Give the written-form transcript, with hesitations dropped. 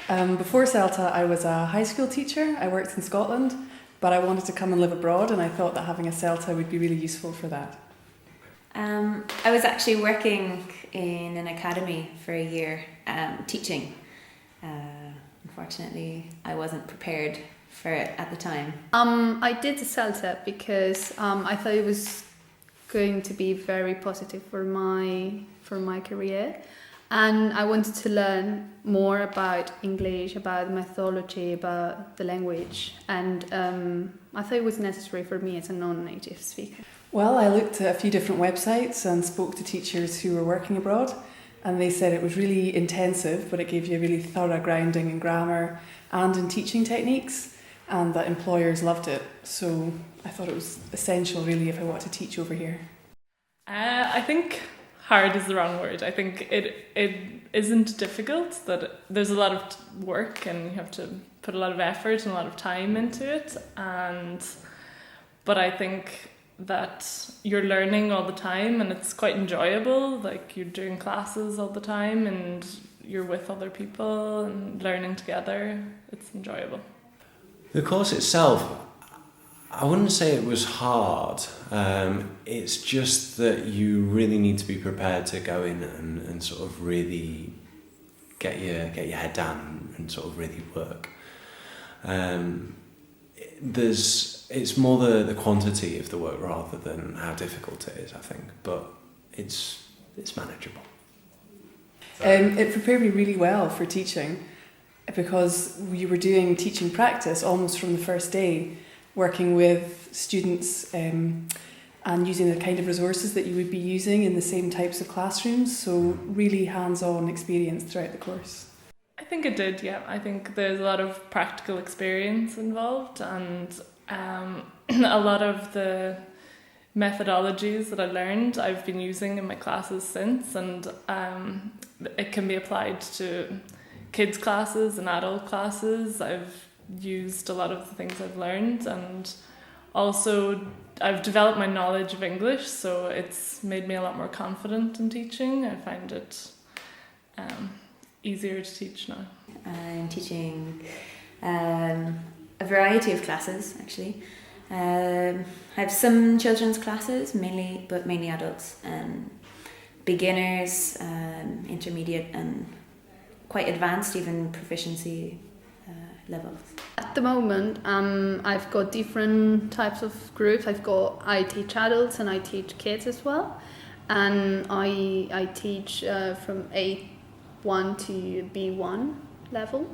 Before Celta, I was a high school teacher. I worked in Scotland, but I wanted to come and live abroad, and I thought that having a Celta would be really useful for that. I was actually working in an academy for a year, teaching. Unfortunately, I wasn't prepared for it at the time. I did the Celta because I thought it was going to be very positive for my career, and I wanted to learn more about English, about methodology, about the language, and I thought it was necessary for me as a non-native speaker. Well, I looked at a few different websites and spoke to teachers who were working abroad, and they said it was really intensive, but it gave you a really thorough grounding in grammar and in teaching techniques, and that employers loved it. So I thought it was essential, really, if I want to teach over here. I think hard is the wrong word. I think it isn't difficult, that there's a lot of work and you have to put a lot of effort and a lot of time into it, but I think that you're learning all the time and it's quite enjoyable. Like, you're doing classes all the time and you're with other people and learning together. It's enjoyable. The course itself, I wouldn't say it was hard. It's just that you really need to be prepared to go in and sort of really get your head down and sort of really work. It's more the quantity of the work rather than how difficult it is, I think, but it's manageable. It prepared me really well for teaching, because we were doing teaching practice almost from the first day, working with students and using the kind of resources that you would be using in the same types of classrooms, so really hands-on experience throughout the course. I think it did, yeah. I think there's a lot of practical experience involved, and a lot of the methodologies that I learned I've been using in my classes since, and it can be applied to kids' classes and adult classes. I've used a lot of the things I've learned, and also I've developed my knowledge of English, so it's made me a lot more confident in teaching. I find it easier to teach now. I'm teaching a variety of classes, actually. I have some children's classes, mainly adults, beginners, intermediate, and quite advanced, even proficiency levels. At the moment, I've got different types of groups. I teach adults and I teach kids as well, and I teach from A1 to B1 level.